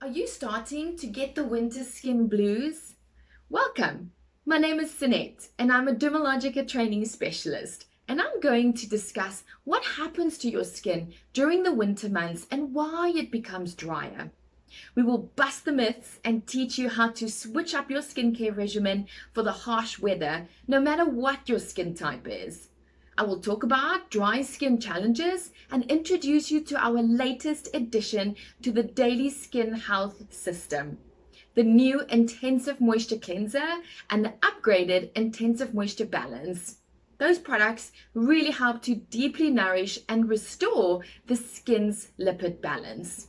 Are you starting to get the winter skin blues? Welcome. My name is Sinette and I'm a Dermalogica training specialist, and I'm going to discuss what happens to your skin during the winter months and why it becomes drier. We will bust the myths and teach you how to switch up your skincare regimen for the harsh weather, no matter what your skin type is. I will talk about dry skin challenges and introduce you to our latest addition to the Daily Skin Health System, the new Intensive Moisture Cleanser and the upgraded Intensive Moisture Balance. Those products really help to deeply nourish and restore the skin's lipid balance.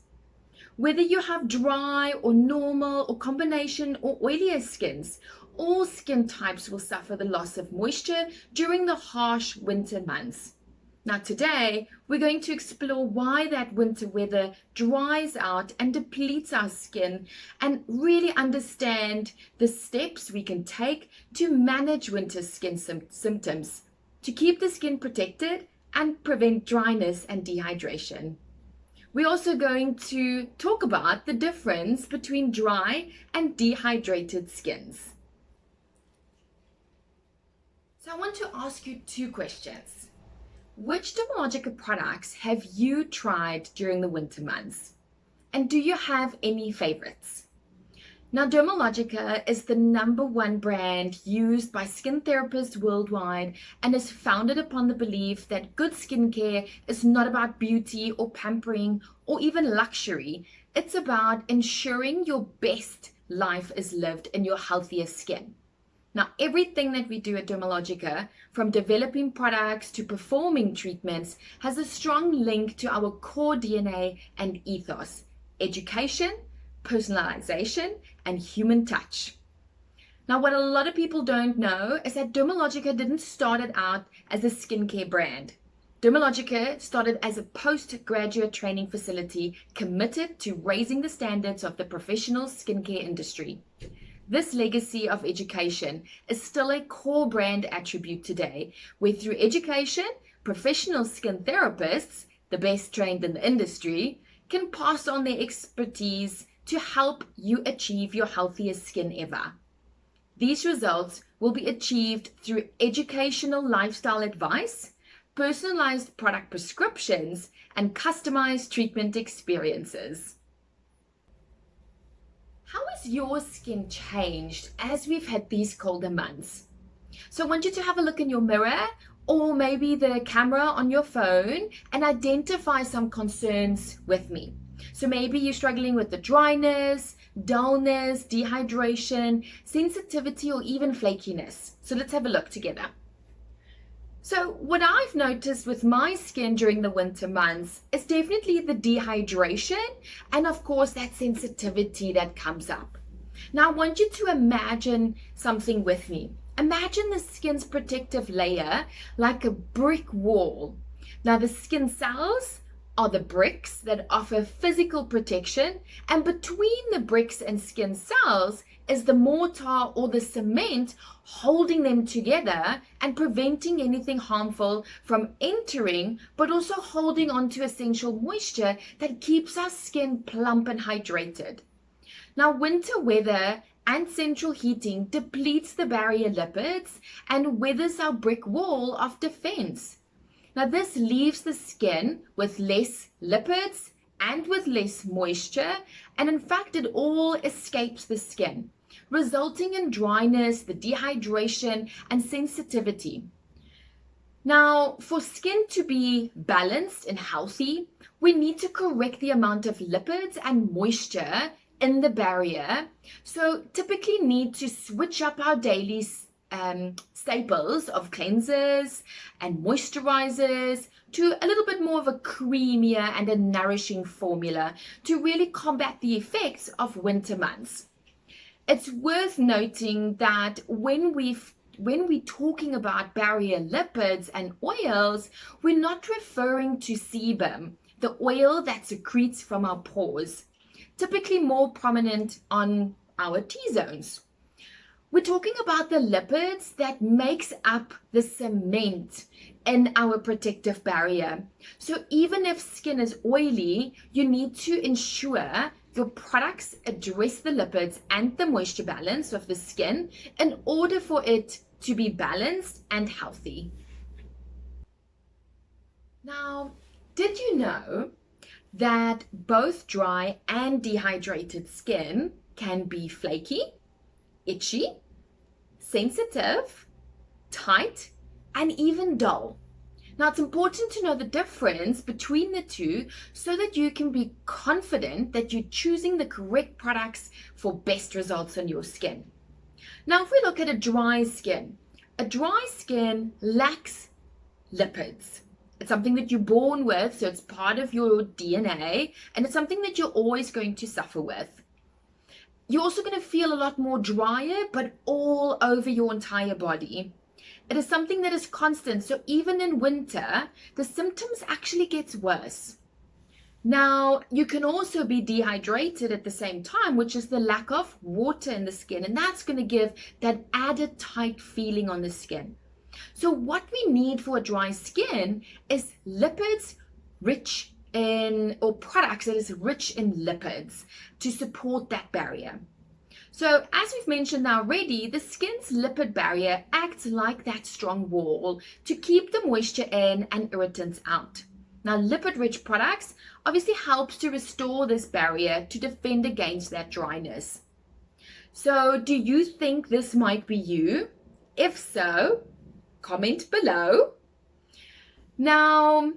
Whether you have dry or normal or combination or oilier skins, all skin types will suffer the loss of moisture during the harsh winter months. Now today, we're going to explore why that winter weather dries out and depletes our skin, and really understand the steps we can take to manage winter skin symptoms, to keep the skin protected and prevent dryness and dehydration. We're also going to talk about the difference between dry and dehydrated skins. So I want to ask you two questions. Which Dermalogica products have you tried during the winter months? And do you have any favorites? Now, Dermalogica is the #1 brand used by skin therapists worldwide and is founded upon the belief that good skincare is not about beauty or pampering or even luxury. It's about ensuring your best life is lived in your healthiest skin. Now, everything that we do at Dermalogica, from developing products to performing treatments, has a strong link to our core DNA and ethos: education, personalization, and human touch. Now, what a lot of people don't know is that Dermalogica didn't start it out as a skincare brand. Dermalogica started as a postgraduate training facility committed to raising the standards of the professional skincare industry. This legacy of education is still a core brand attribute today, where through education, professional skin therapists, the best trained in the industry, can pass on their expertise to help you achieve your healthiest skin ever. These results will be achieved through educational lifestyle advice, personalized product prescriptions, and customized treatment experiences. How has your skin changed as we've had these colder months? So I want you to have a look in your mirror or maybe the camera on your phone and identify some concerns with me. So maybe you're struggling with the dryness, dullness, dehydration, sensitivity, or even flakiness. So let's have a look together. So what I've noticed with my skin during the winter months is definitely the dehydration and of course that sensitivity that comes up. Now I want you to imagine something with me. Imagine the skin's protective layer like a brick wall. Now the skin cells are the bricks that offer physical protection, and between the bricks and skin cells is the mortar or the cement holding them together and preventing anything harmful from entering, but also holding on to essential moisture that keeps our skin plump and hydrated. Now, winter weather and central heating depletes the barrier lipids and weathers our brick wall of defense. Now, this leaves the skin with less lipids and with less moisture, and in fact, it all escapes the skin, resulting in dryness, the dehydration, and sensitivity. Now, for skin to be balanced and healthy, we need to correct the amount of lipids and moisture in the barrier. So typically need to switch up our daily staples of cleansers and moisturizers to a little bit more of a creamier and a nourishing formula to really combat the effects of winter months. It's worth noting that when we're talking about barrier lipids and oils, we're not referring to sebum, the oil that secretes from our pores, typically more prominent on our T-zones. We're talking about the lipids that makes up the cement in our protective barrier. So even if skin is oily, you need to ensure your products address the lipids and the moisture balance of the skin in order for it to be balanced and healthy. Now, did you know that both dry and dehydrated skin can be flaky, itchy, sensitive, tight, and even dull? Now, it's important to know the difference between the two so that you can be confident that you're choosing the correct products for best results on your skin. Now, if we look at a dry skin lacks lipids. It's something that you're born with, so it's part of your DNA, and it's something that you're always going to suffer with. You're also going to feel a lot more drier, but all over your entire body. It is something that is constant, so even in winter, the symptoms actually get worse. Now, you can also be dehydrated at the same time, which is the lack of water in the skin, and that's going to give that added tight feeling on the skin. So what we need for a dry skin is lipids rich in, or products that is rich in lipids to support that barrier. So as we've mentioned now already, the skin's lipid barrier acts like that strong wall to keep the moisture in and irritants out. Now, lipid-rich products obviously helps to restore this barrier to defend against that dryness. So do you think this might be you? If so, comment below. Now,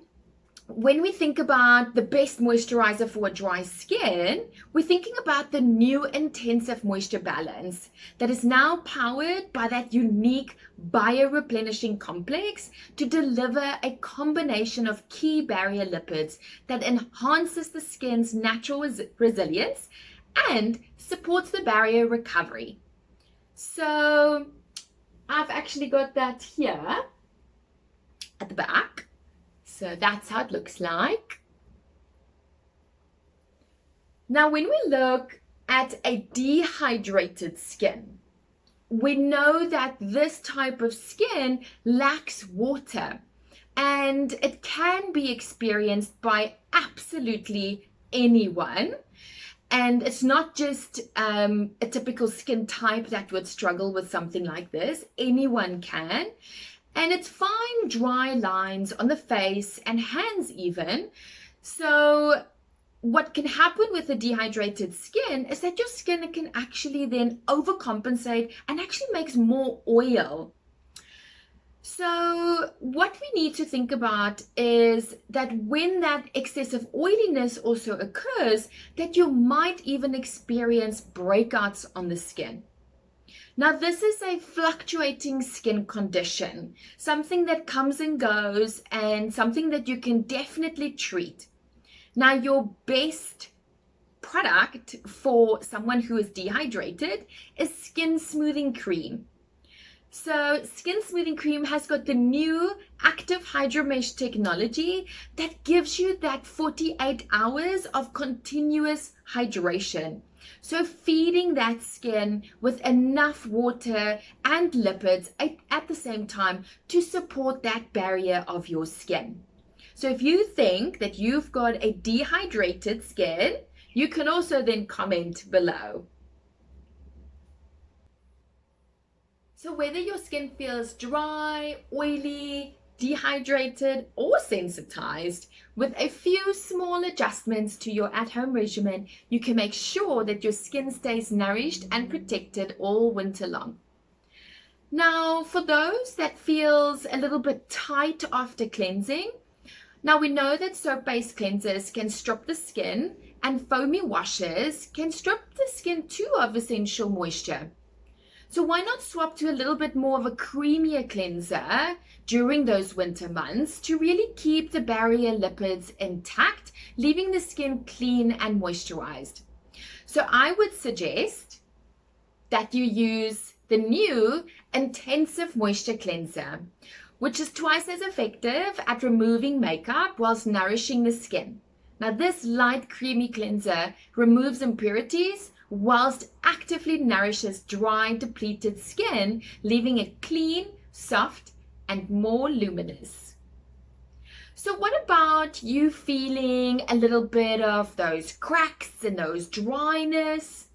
when we think about the best moisturizer for a dry skin, we're thinking about the new Intensive Moisture Balance that is now powered by that unique bio-replenishing complex to deliver a combination of key barrier lipids that enhances the skin's natural resilience and supports the barrier recovery. So I've actually got that here at the back. So that's how it looks like. Now, when we look at a dehydrated skin, we know that this type of skin lacks water, and it can be experienced by absolutely anyone. And it's not just a typical skin type that would struggle with something like this. Anyone can. And it's fine dry lines on the face and hands even. So what can happen with a dehydrated skin is that your skin can actually then overcompensate and actually makes more oil. So what we need to think about is that when that excessive oiliness also occurs, that you might even experience breakouts on the skin. Now, this is a fluctuating skin condition, something that comes and goes and something that you can definitely treat. Now, your best product for someone who is dehydrated is Skin Smoothing Cream. So Skin Smoothing Cream has got the new active hydromesh technology that gives you that 48 hours of continuous hydration. So feeding that skin with enough water and lipids at the same time to support that barrier of your skin. So if you think that you've got a dehydrated skin, you can also then comment below. So whether your skin feels dry, oily, dehydrated, or sensitized, with a few small adjustments to your at-home regimen, you can make sure that your skin stays nourished and protected all winter long. Now, for those that feels a little bit tight after cleansing, now we know that soap-based cleansers can strip the skin, and foamy washes can strip the skin too of essential moisture. So why not swap to a little bit more of a creamier cleanser during those winter months to really keep the barrier lipids intact, leaving the skin clean and moisturized? So I would suggest that you use the new Intensive Moisture Cleanser, which is twice as effective at removing makeup whilst nourishing the skin. Now, this light creamy cleanser removes impurities whilst actively nourishes dry, depleted skin, leaving it clean, soft, and more luminous. So what about you feeling a little bit of those cracks and those dryness?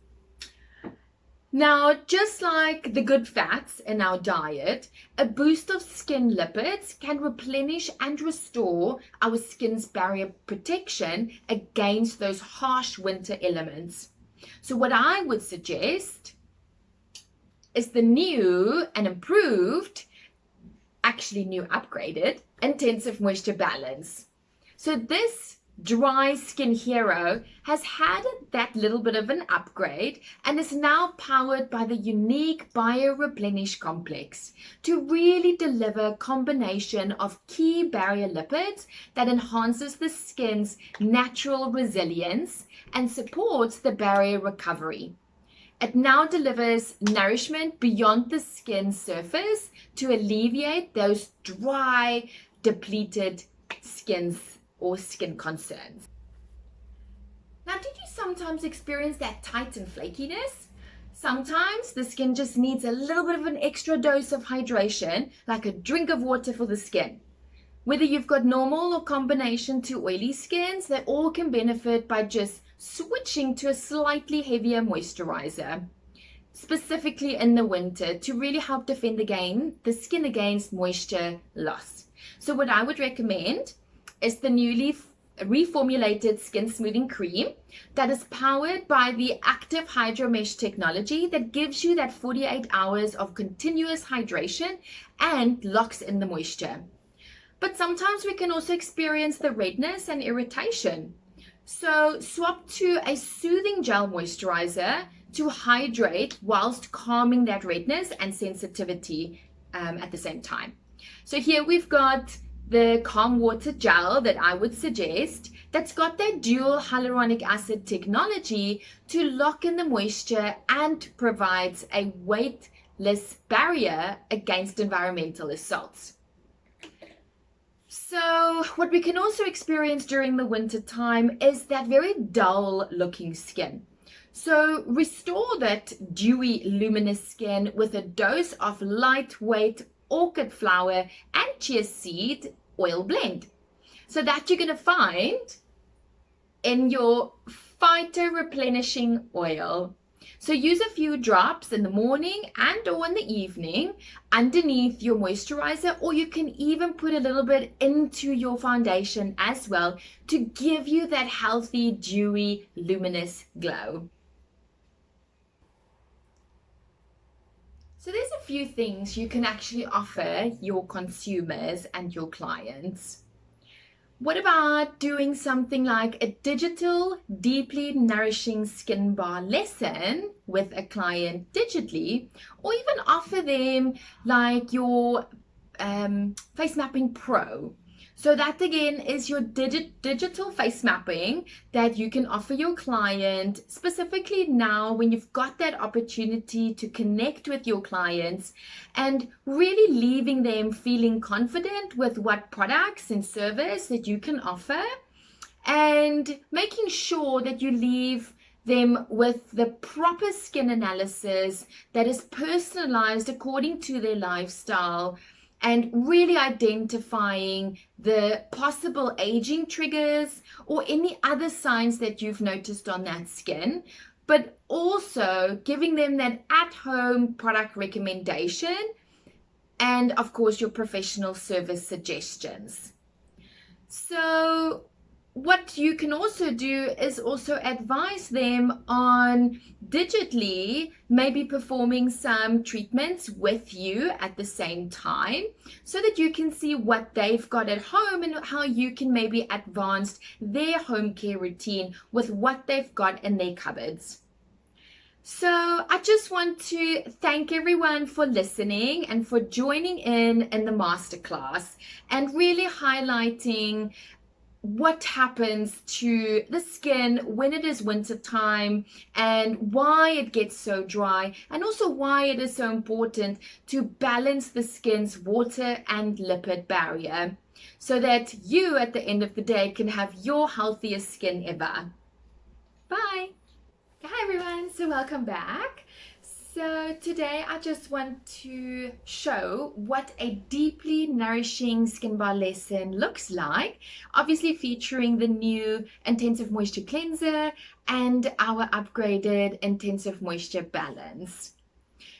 Now, just like the good fats in our diet, a boost of skin lipids can replenish and restore our skin's barrier protection against those harsh winter elements. So what I would suggest is the new and improved, actually new upgraded, intensive moisture balance. So this dry skin hero has had that little bit of an upgrade and is now powered by the unique BioReplenish complex to really deliver a combination of key barrier lipids that enhances the skin's natural resilience and supports the barrier recovery. It now delivers nourishment beyond the skin's surface to alleviate those dry, depleted skins or skin concerns. Now, did you sometimes experience that tight and flakiness? Sometimes the skin just needs a little bit of an extra dose of hydration, like a drink of water for the skin. Whether you've got normal or combination to oily skins, they all can benefit by just switching to a slightly heavier moisturizer, specifically in the winter, to really help defend the skin against moisture loss. So what I would recommend is the newly reformulated skin smoothing cream that is powered by the active hydromesh technology that gives you that 48 hours of continuous hydration and locks in the moisture. But sometimes we can also experience the redness and irritation. So swap to a soothing gel moisturizer to hydrate whilst calming that redness and sensitivity at the same time. So here we've got the calm water gel that I would suggest that's got that dual hyaluronic acid technology to lock in the moisture and provides a weightless barrier against environmental assaults. So what we can also experience during the winter time is that very dull looking skin. So restore that dewy, luminous skin with a dose of lightweight orchid flower and chia seed oil blend. So that you're going to find in your phyto replenishing oil. So use a few drops in the morning and or in the evening underneath your moisturizer, or you can even put a little bit into your foundation as well to give you that healthy, dewy, luminous glow. So there's a few things you can actually offer your consumers and your clients. What about doing something like a digital, deeply nourishing skin bar lesson with a client digitally, or even offer them like your Face Mapping Pro. So that again is your digital face mapping that you can offer your client specifically now when you've got that opportunity to connect with your clients and really leaving them feeling confident with what products and service that you can offer, and making sure that you leave them with the proper skin analysis that is personalized according to their lifestyle, and really identifying the possible aging triggers or any other signs that you've noticed on that skin, but also giving them that at-home product recommendation and, of course, your professional service suggestions. So what you can also do is also advise them on digitally maybe performing some treatments with you at the same time so that you can see what they've got at home and how you can maybe advance their home care routine with what they've got in their cupboards. So I just want to thank everyone for listening and for joining in the masterclass and really highlighting what happens to the skin when it is winter time and why it gets so dry, and also why it is so important to balance the skin's water and lipid barrier so that you at the end of the day can have your healthiest skin ever. Bye. Hi everyone, so welcome back. So today I just want to show what a deeply nourishing skin bar lesson looks like, obviously featuring the new Intensive Moisture Cleanser and our upgraded Intensive Moisture Balance.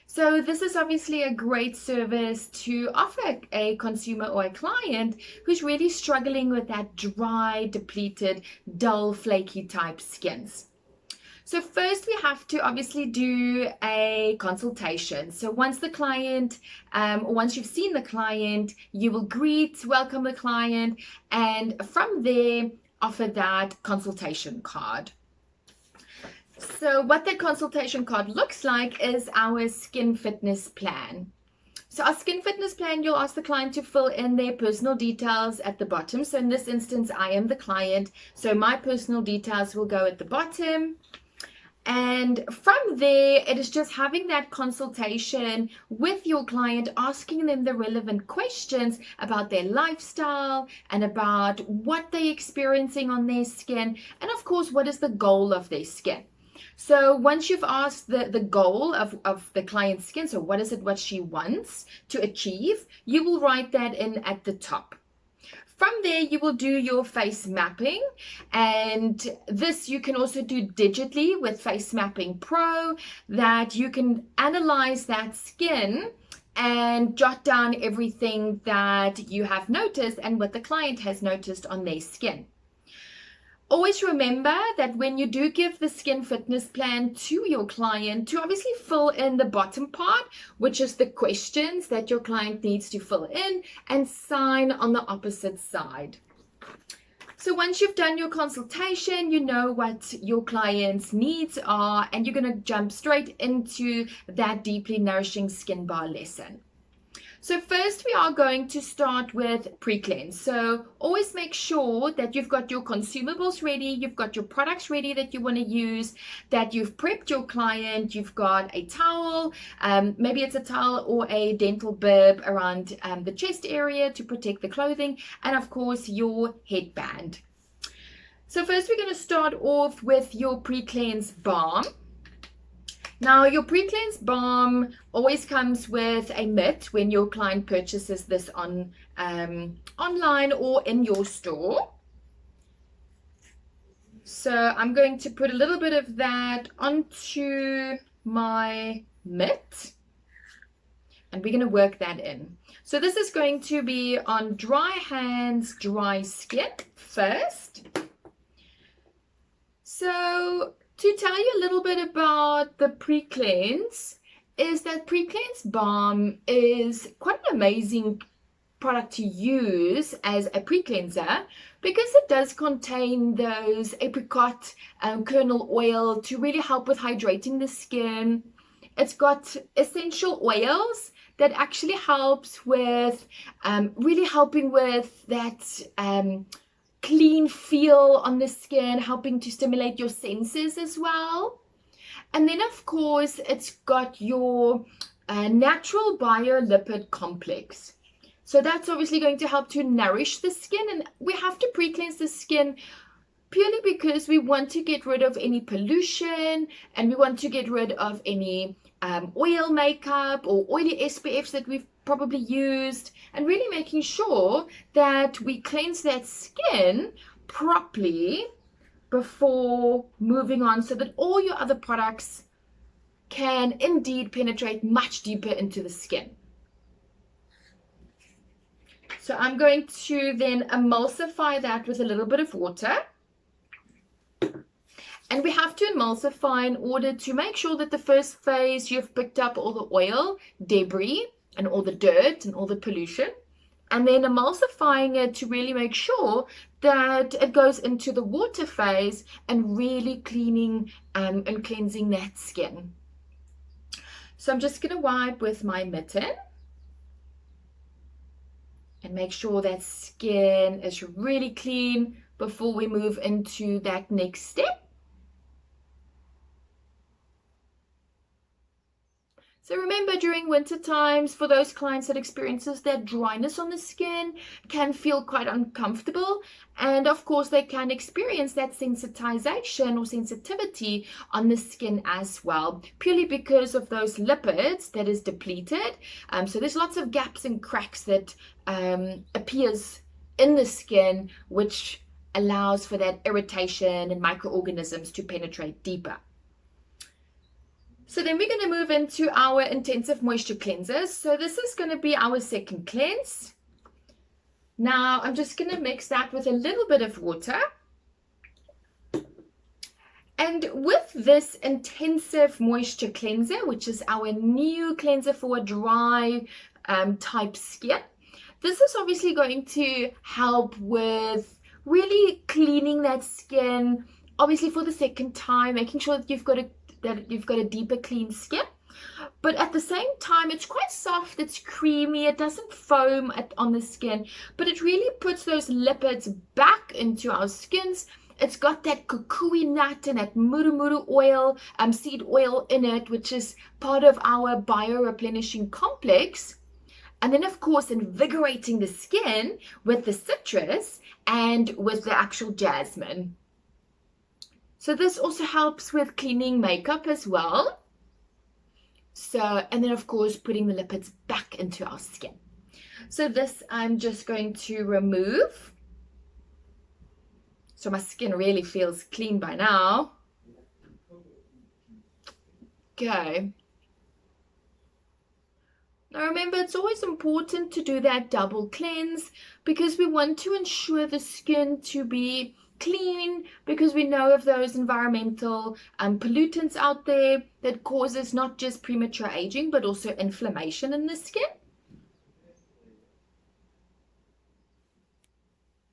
So this is obviously a great service to offer a consumer or a client who's really struggling with that dry, depleted, dull, flaky type skins. So first we have to obviously do a consultation. So once the client, once you've seen the client, you will welcome the client, and from there offer that consultation card. So what that consultation card looks like is our skin fitness plan. So our skin fitness plan, you'll ask the client to fill in their personal details at the bottom. So in this instance, I am the client, so my personal details will go at the bottom. And from there, it is just having that consultation with your client, asking them the relevant questions about their lifestyle and about what they're experiencing on their skin. And of course, what is the goal of their skin? So once you've asked the goal of the client's skin, so what is it what she wants to achieve, you will write that in at the top. From there, you will do your face mapping, and this you can also do digitally with Face Mapping Pro, that you can analyze that skin and jot down everything that you have noticed and what the client has noticed on their skin. Always remember that when you do give the skin fitness plan to your client, to obviously fill in the bottom part, which is the questions that your client needs to fill in, and sign on the opposite side. So once you've done your consultation, you know what your client's needs are, and you're going to jump straight into that deeply nourishing skin bar lesson. So first we are going to start with pre-cleanse. So always make sure that you've got your consumables ready, you've got your products ready that you want to use, that you've prepped your client, you've got a towel, maybe it's a towel or a dental bib around the chest area to protect the clothing, and of course your headband. So first we're going to start off with your pre-cleanse balm. Now, your pre-cleanse balm always comes with a mitt when your client purchases this online or in your store. So I'm going to put a little bit of that onto my mitt, and we're going to work that in. So this is going to be on dry hands, dry skin first. So to tell you a little bit about the pre-cleanse, is that pre-cleanse balm is quite an amazing product to use as a pre-cleanser, because it does contain those apricot kernel oil to really help with hydrating the skin. It's got essential oils that actually helps with really helping with that clean feel on the skin, helping to stimulate your senses as well. And then of course it's got your natural biolipid complex. So that's obviously going to help to nourish the skin, and we have to pre-cleanse the skin purely because we want to get rid of any pollution, and we want to get rid of any oil makeup or oily SPFs that we've probably used, and really making sure that we cleanse that skin properly before moving on, so that all your other products can indeed penetrate much deeper into the skin. So I'm going to then emulsify that with a little bit of water. And we have to emulsify in order to make sure that the first phase you've picked up all the oil, debris, and all the dirt and all the pollution. And then emulsifying it to really make sure that it goes into the water phase and really cleaning and cleansing that skin. So I'm just going to wipe with my mitten and make sure that skin is really clean before we move into that next step. So remember, during winter times, for those clients that experiences that dryness on the skin, can feel quite uncomfortable. And of course, they can experience that sensitization or sensitivity on the skin as well, purely because of those lipids that is depleted. So there's lots of gaps and cracks that appears in the skin, which allows for that irritation and microorganisms to penetrate deeper. So then we're going to move into our intensive moisture cleansers. So this is going to be our second cleanse. Now I'm just going to mix that with a little bit of water. And with this intensive moisture cleanser, which is our new cleanser for a dry type skin, this is obviously going to help with really cleaning that skin, obviously for the second time, making sure that you've got a deeper clean skin. But at the same time, it's quite soft, it's creamy, it doesn't foam on the skin, but it really puts those lipids back into our skins. It's got that kukui nut and that murumuru oil, seed oil in it, which is part of our bio-replenishing complex. And then, of course, invigorating the skin with the citrus and with the actual jasmine. So this also helps with cleaning makeup as well. So, and then, of course, putting the lipids back into our skin. So this I'm just going to remove. So my skin really feels clean by now. Okay. Now remember, it's always important to do that double cleanse because we want to ensure the skin to be clean, because we know of those environmental pollutants out there that causes not just premature aging but also inflammation in the skin.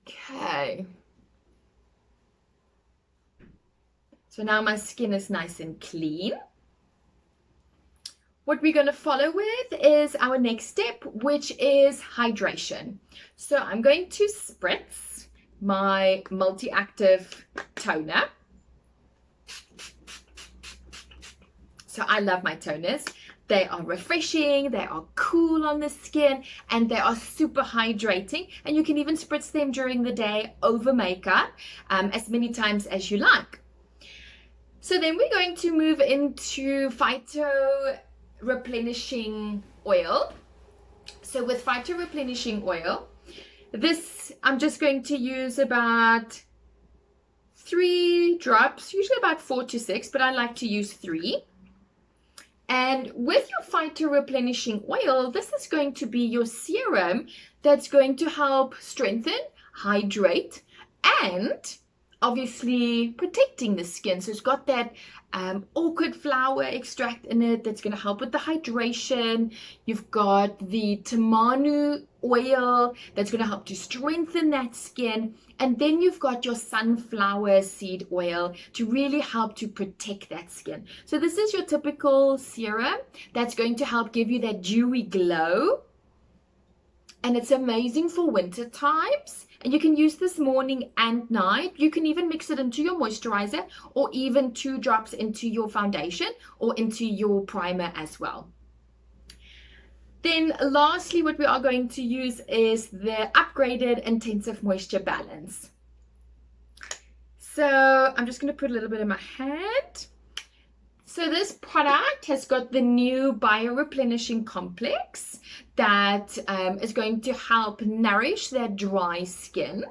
Okay. So now my skin is nice and clean. What we're going to follow with is our next step, which is hydration. So I'm going to spritz my multi-active toner. So I love my toners. They are refreshing, they are cool on the skin, and they are super hydrating. And you can even spritz them during the day over makeup as many times as you like. So then we're going to move into phyto replenishing oil. So with phyto replenishing oil, this I'm just going to use about 3 drops, usually about 4 to 6, but I like to use 3. And with your phyto replenishing oil, this is going to be your serum that's going to help strengthen, hydrate, and obviously protecting the skin. So it's got that orchid flower extract in it that's going to help with the hydration. You've got the tamanu oil that's going to help to strengthen that skin. And then you've got your sunflower seed oil to really help to protect that skin. So this is your typical serum that's going to help give you that dewy glow. And it's amazing for winter times. And you can use this morning and night. You can even mix it into your moisturizer or even 2 drops into your foundation or into your primer as well. Then lastly, what we are going to use is the upgraded intensive moisture balance. So I'm just going to put a little bit in my hand. So this product has got the new bio-replenishing complex that is going to help nourish that dry skin.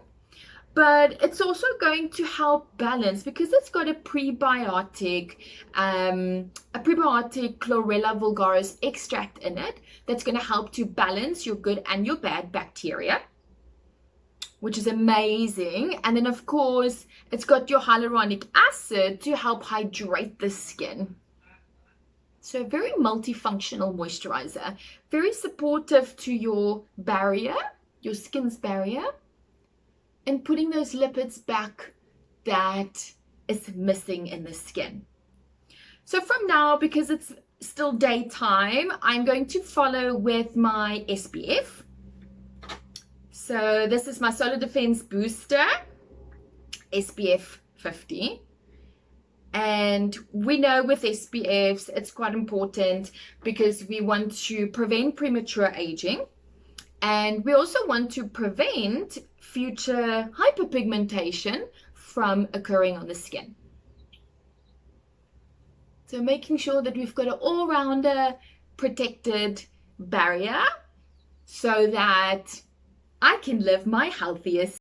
But it's also going to help balance because it's got a prebiotic Chlorella vulgaris extract in it that's going to help to balance your good and your bad bacteria, which is amazing. And then of course it's got your hyaluronic acid to help hydrate the skin. So very multifunctional moisturizer, very supportive to your barrier, your skin's barrier, and putting those lipids back that is missing in the skin. So from now, because it's still daytime, I'm going to follow with my SPF. So this is my Solar Defense Booster SPF 50. And we know with SPFs, it's quite important because we want to prevent premature aging. And we also want to prevent future hyperpigmentation from occurring on the skin. So making sure that we've got an all-rounder protected barrier so that I can live my healthiest